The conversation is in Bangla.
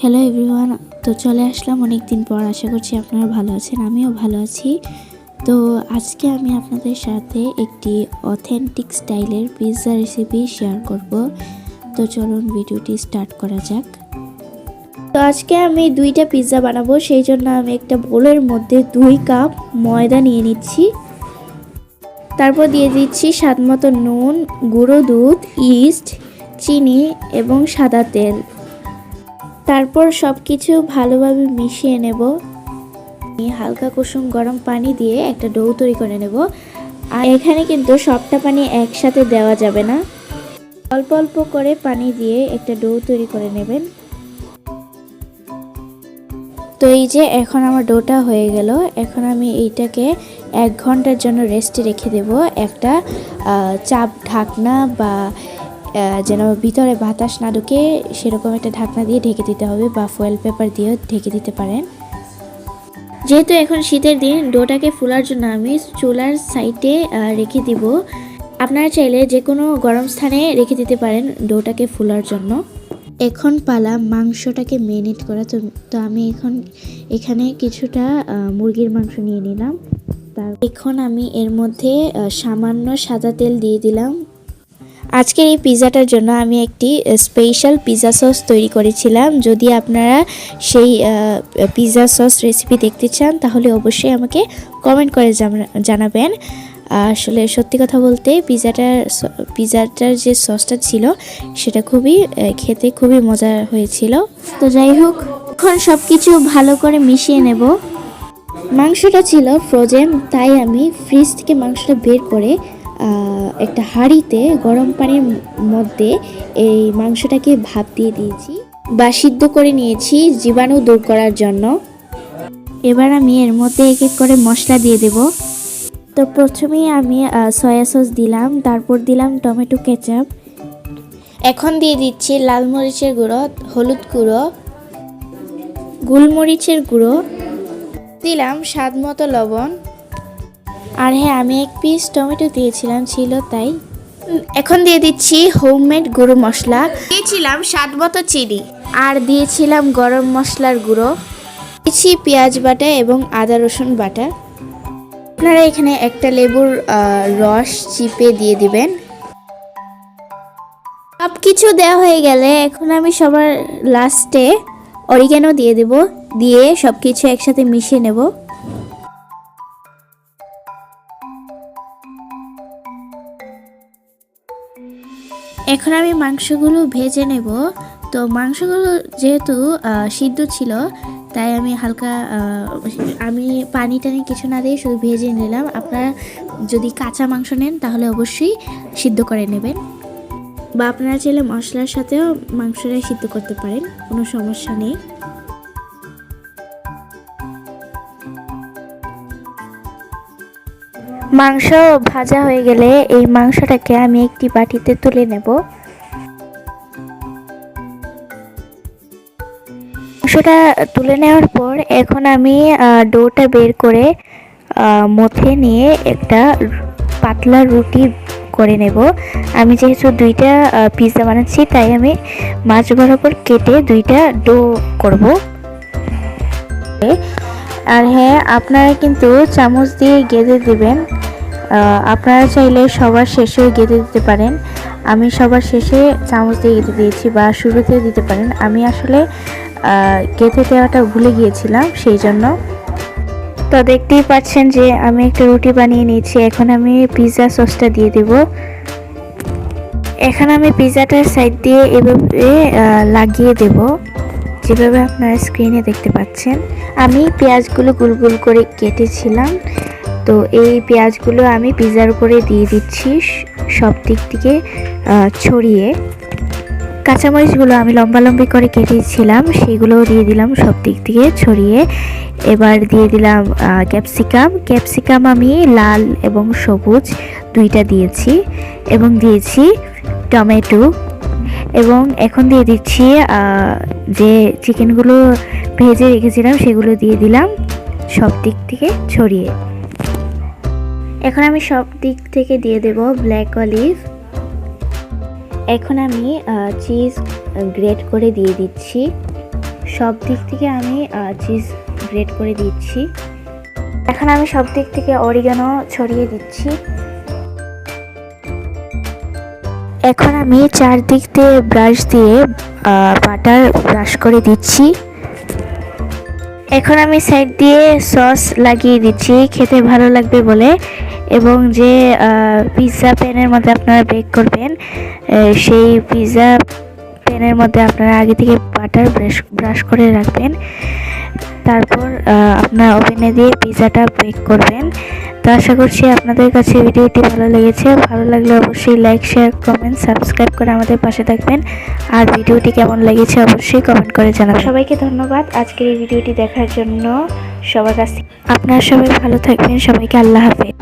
হ্যালো এভরিওয়ান, তো চলে আসলাম অনেক দিন পর। আশা করছি আপনারা ভালো আছেন, আমিও ভালো আছি। তো আজকে আমি আপনাদের সাথে একটি অথেন্টিক স্টাইলের পিৎজা রেসিপি শেয়ার করব। তো চলুন ভিডিওটি স্টার্ট করা যাক। তো আজকে আমি 2টা পিৎজা বানাবো, সেই জন্য আমি একটা বোলের মধ্যে 2 কাপ ময়দা নিয়ে নিচ্ছি। তারপর দিয়ে দিচ্ছি স্বাদমতো নুন, গুঁড়ো দুধ, ইস্ট, চিনি এবং সাদা তেল। তারপর সব কিছু ভালোভাবে মিশিয়ে নেব। হালকা কুসুম গরম পানি দিয়ে একটা ডো তৈরি করে নেব। আর এখানে কিন্তু সবটা পানি একসাথে দেওয়া যাবে না, অল্প অল্প করে পানি দিয়ে একটা ডো তৈরি করে নেবেন। তো এই যে এখন আমার ডোটা হয়ে গেল। এখন আমি এইটাকে 1 ঘন্টার জন্য রেস্টে রেখে দেব। একটা চাপ ঢাকনা বা যেন ভিতরে বাতাস না ঢুকে সেরকম একটা ঢাকনা দিয়ে ঢেকে দিতে হবে, বা ফয়েল পেপার দিয়েও ঢেকে দিতে পারেন। যেহেতু এখন শীতের দিন, ডোটাকে ফোলার জন্য আমি চুলার সাইডে রেখে দিব। আপনারা চাইলে যে কোনো গরম স্থানে রেখে দিতে পারেন ডোটাকে ফোলার জন্য। এখন পালা মাংসটাকে মেরিনেট করা। তো আমি এখানে কিছুটা মুরগির মাংস নিয়ে নিলাম। এখন আমি এর মধ্যে সামান্য সাদা তেল দিয়ে দিলাম। আজকের এই পিৎজাটার জন্য আমি একটি স্পেশাল পিৎজা সস তৈরি করেছিলাম। যদি আপনারা সেই পিৎজা সস রেসিপি দেখতে চান তাহলে অবশ্যই আমাকে কমেন্ট করে জানাবেন। আসলে সত্যি কথা বলতে পিৎজাটার যে সসটা ছিল সেটা খেতে খুবই মজা হয়েছিল। তো যাই হোক, এখন সব কিছু ভালো করে মিশিয়ে নেব। মাংসটা ছিল ফ্রোজেন, তাই আমি ফ্রিজ থেকে মাংসটা বের করে একটা হাঁড়িতে গরম পানির মধ্যে এই মাংসটাকে ভাপ দিয়ে দিয়েছি বা সিদ্ধ করে নিয়েছি জীবাণু দূর করার জন্য। এবার আমি এর মধ্যে এক এক করে মশলা দিয়ে দেব। তো প্রথমেই আমি সয়া সস দিলাম, তারপর দিলাম টমেটো কেচাপ। এখন দিয়ে দিচ্ছি লাল মরিচের গুঁড়ো, হলুদ গুঁড়ো, গোলমরিচের গুঁড়ো, দিলাম স্বাদ মতো লবণ। আর হ্যাঁ, আমি 1 পিস টমেটো দিয়েছিলাম, ছিল তাই। এখন দিয়ে দিচ্ছি হোমমেড গুঁড়ো মশলা, দিয়েছিলাম স্বাদ মতো চিনি, আর দিয়েছিলাম গরম মশলার গুঁড়ো, দিয়েছি পেঁয়াজ বাটা এবং আদা রসুন বাটা। আপনারা এখানে একটা লেবুর রস চিপে দিয়ে দিবেন। সব কিছু দেওয়া হয়ে গেলে এখন আমি সবার লাস্টে অরিগ্যানো দিয়ে দেব, দিয়ে সব কিছু একসাথে মিশিয়ে নেব। এখন আমি মাংসগুলো ভেজে নেব। তো মাংসগুলো যেহেতু সিদ্ধ ছিল, তাই আমি হালকা পানি টানি কিছু না দিয়ে শুধু ভেজে নিলাম। আপনারা যদি কাঁচা মাংস নেন তাহলে অবশ্যই সিদ্ধ করে নেবেন, বা আপনারা চাইলে মশলার সাথেও মাংসটা সিদ্ধ করতে পারেন, কোনো সমস্যা নেই। মাংস ভাজা হয়ে গেলে এই মাংসটাকে আমি একটি বাটিতে তুলে নেব। মাংসটা তুলে নেওয়ার পর এখন আমি ডোটা বের করে মথে নিয়ে একটা পাতলা রুটি করে নেব। আমি যেহেতু 2টা পিৎজা বানাচ্ছি, তাই আমি মাঝ বরাবর কেটে 2টা ডো করব। আর হ্যাঁ, আপনারা কিন্তু চামচ দিয়ে গেঁথে দিবেন। আপনারা চাইলে সবার শেষেও গেঁথে দিতে পারেন। আমি সবার শেষে চামচ দিয়ে গেঁথে দিয়েছি, বা শুরুতে দিতে পারেন। আমি আসলে গেঁথে দেওয়াটা ভুলে গিয়েছিলাম, সেই জন্য। তো দেখতেই পাচ্ছেন যে আমি একটা রুটি বানিয়ে নিয়েছি। এখন আমি পিৎজা সসটা দিয়ে দেব। এখন আমি পিৎজাটার সাইড দিয়ে এভাবে লাগিয়ে দেব, যেভাবে আপনারা স্ক্রিনে দেখতে পাচ্ছেন। আমি পেঁয়াজগুলো গোল গোল করে কেটেছিলাম। তো এই পেঁয়াজগুলো আমি পিৎজার উপরে দিয়ে দিচ্ছি, সব দিক থেকে ছড়িয়ে। কাঁচামরিচগুলো আমি লম্বালম্বি করে কেটেছিলাম, সেগুলোও দিয়ে দিলাম সব দিক থেকে ছড়িয়ে। এবার দিয়ে দিলাম ক্যাপসিকাম আমি লাল এবং সবুজ 2টা দিয়েছি, এবং দিয়েছি টমেটো। এবং এখন দিয়ে দিচ্ছি যে চিকেনগুলো ভেজে রেখেছিলাম সেগুলো দিয়ে দিলাম সব দিক থেকে ছড়িয়ে। এখন আমি সব দিক থেকে দিয়ে দেব ব্ল্যাক অলিভ। এখন আমি চিজ গ্রেট করে দিয়ে দিচ্ছি। সব দিক থেকে আমি চিজ গ্রেট করে দিচ্ছি। এখন আমি সব দিক থেকে অরিগানো ছড়িয়ে দিচ্ছি। এখন আমি চারদিক দিয়ে ব্রাশ দিয়ে বাটার ব্রাশ করে দিচ্ছি। এখন আমি সাইড দিয়ে সস লাগিয়ে দিচ্ছি খেতে ভালো লাগবে বলে, এবং যে পিৎজা প্যানের মধ্যে আপনারা বেক করবেন সেই পিৎজা প্যানের মধ্যে আপনারা আগে থেকে বাটার ব্রাশ করে রাখবেন। তারপর আপনার ওভেনে দিয়ে পিৎজাটা বেক করবেন। তো আশা করছি আপনাদের কাছে ভিডিওটি ভালো লেগেছে। ভালো লাগলে অবশ্যই লাইক, শেয়ার, কমেন্ট, সাবস্ক্রাইব করে আমাদের পাশে থাকবেন। আর ভিডিওটি কেমন লেগেছে অবশ্যই কমেন্ট করে জানাবেন। সবাইকে ধন্যবাদ আজকের এই ভিডিওটি দেখার জন্য। সবার কাছ থেকে আপনারা সবাই ভালো থাকবেন। সবাইকে আল্লাহ হাফেজ।